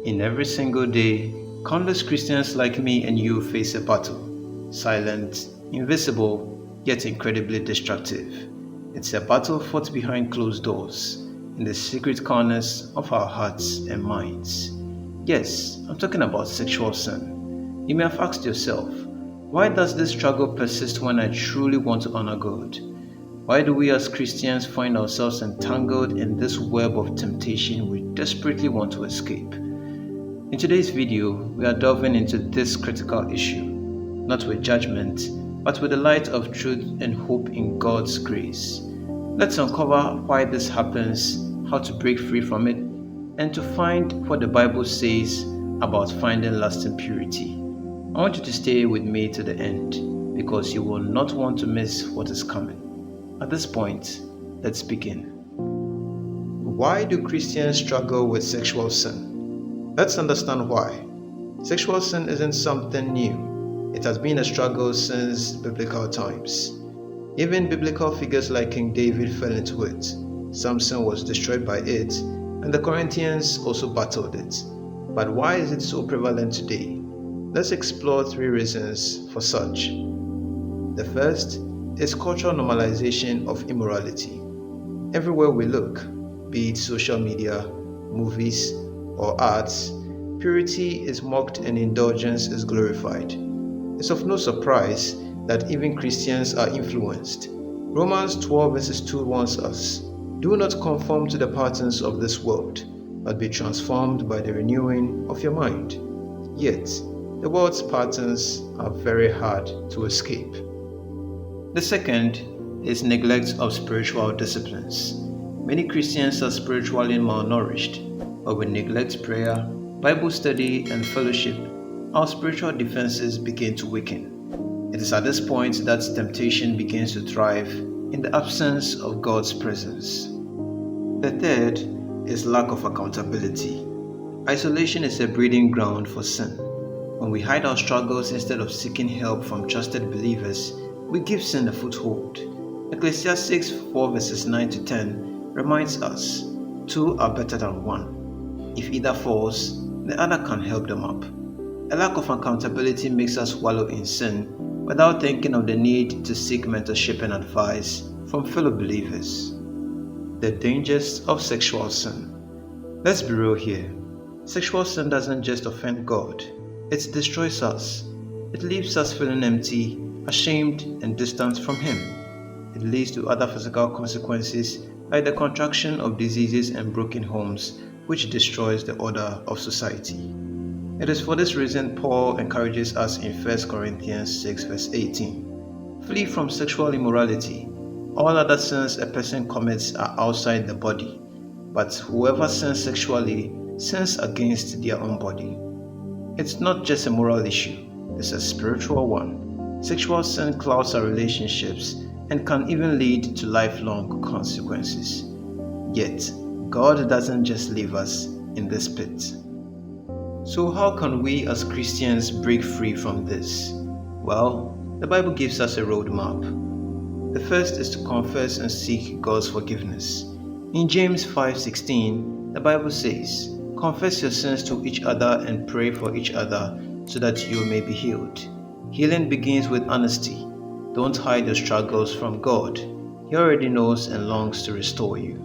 In every single day, countless Christians like me and you face a battle. Silent, invisible, yet incredibly destructive. It's a battle fought behind closed doors, in the secret corners of our hearts and minds. Yes, I'm talking about sexual sin. You may have asked yourself, why does this struggle persist when I truly want to honor God? Why do we as Christians find ourselves entangled in this web of temptation we desperately want to escape? In today's video, we are delving into this critical issue, not with judgment, but with the light of truth and hope in God's grace. Let's uncover why this happens, how to break free from it, and to find what the Bible says about finding lasting purity. I want you to stay with me to the end, because you will not want to miss what is coming. At this point, let's begin. Why do Christians struggle with sexual sin? Let's understand why. Sexual sin isn't something new. It has been a struggle since biblical times. Even biblical figures like King David fell into it. Samson was destroyed by it, and the Corinthians also battled it. But why is it so prevalent today? Let's explore 3 reasons for such. The first is cultural normalization of immorality. Everywhere we look, be it social media, movies, or arts, purity is mocked and indulgence is glorified. It's of no surprise that even Christians are influenced. Romans 12 verses 2 warns us, "Do not conform to the patterns of this world, but be transformed by the renewing of your mind." Yet, the world's patterns are very hard to escape. The second is neglect of spiritual disciplines. Many Christians are spiritually malnourished, but with neglect prayer, Bible study, and fellowship, our spiritual defenses begin to weaken. It is at this point that temptation begins to thrive in the absence of God's presence. The third is lack of accountability. Isolation is a breeding ground for sin. When we hide our struggles instead of seeking help from trusted believers, we give sin a foothold. Ecclesiastes 4 verses 9 to 10 reminds us, 2 are better than 1. If either falls, the other can help them up. A lack of accountability makes us wallow in sin without thinking of the need to seek mentorship and advice from fellow believers. The dangers of sexual sin. Let's be real here. Sexual sin doesn't just offend God, it destroys us. It leaves us feeling empty, ashamed, and distant from Him. It leads to other physical consequences like the contraction of diseases and broken homes, which destroys the order of society. It is for this reason Paul encourages us in 1 Corinthians 6 verse 18. Flee from sexual immorality. All other sins a person commits are outside the body, but whoever sins sexually sins against their own body. It's not just a moral issue, it's a spiritual one. Sexual sin clouds our relationships and can even lead to lifelong consequences. Yet, God doesn't just leave us in this pit. So how can we as Christians break free from this? Well, the Bible gives us a roadmap. The first is to confess and seek God's forgiveness. In James 5:16, the Bible says, "Confess your sins to each other and pray for each other so that you may be healed." Healing begins with honesty. Don't hide your struggles from God. He already knows and longs to restore you.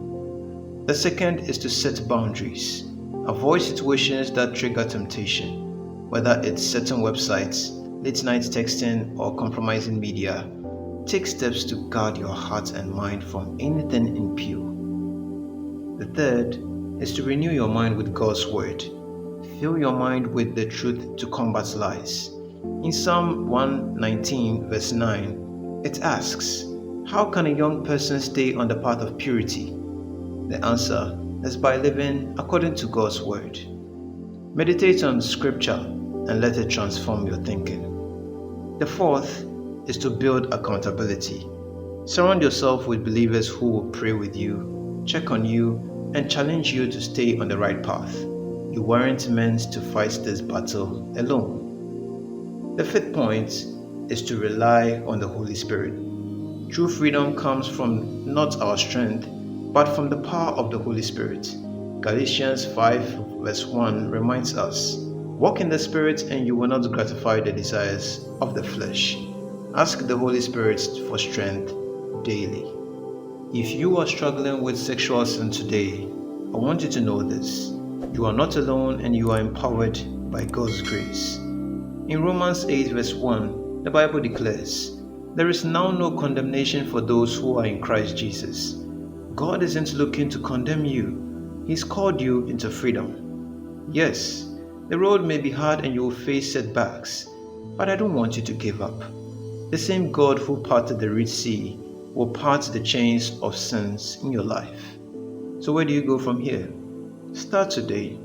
The second is to set boundaries. Avoid situations that trigger temptation, whether it's certain websites, late-night texting, or compromising media. Take steps to guard your heart and mind from anything impure. The third is to renew your mind with God's Word. Fill your mind with the truth to combat lies. In Psalm 119 verse 9, it asks, "How can a young person stay on the path of purity?" The answer is by living according to God's Word. Meditate on Scripture and let it transform your thinking. The fourth is to build accountability. Surround yourself with believers who will pray with you, check on you, and challenge you to stay on the right path. You weren't meant to fight this battle alone. The fifth point is to rely on the Holy Spirit. True freedom comes from not our strength, but from the power of the Holy Spirit. Galatians 5 verse 1 reminds us, "Walk in the Spirit and you will not gratify the desires of the flesh." Ask the Holy Spirit for strength daily. If you are struggling with sexual sin today, I want you to know this. You are not alone and you are empowered by God's grace. In Romans 8 verse 1, the Bible declares, "There is now no condemnation for those who are in Christ Jesus." God isn't looking to condemn you. He's called you into freedom. Yes, the road may be hard and you will face setbacks, but I don't want you to give up. The same God who parted the Red Sea will part the chains of sins in your life. So where do you go from here? Start today.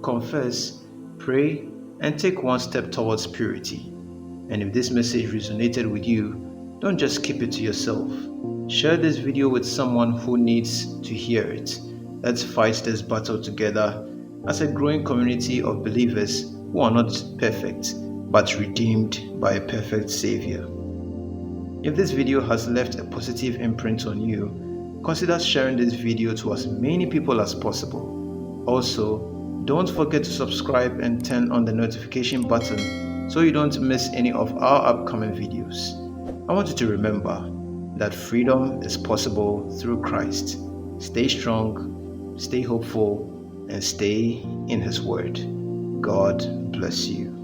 Confess, pray, and take one step towards purity. And if this message resonated with you, don't just keep it to yourself. Share this video with someone who needs to hear it. Let's fight this battle together as a growing community of believers who are not perfect, but redeemed by a perfect Savior. If this video has left a positive imprint on you, consider sharing this video to as many people as possible. Also, don't forget to subscribe and turn on the notification button so you don't miss any of our upcoming videos. I want you to remember that freedom is possible through Christ. Stay strong, stay hopeful, and stay in His Word. God bless you.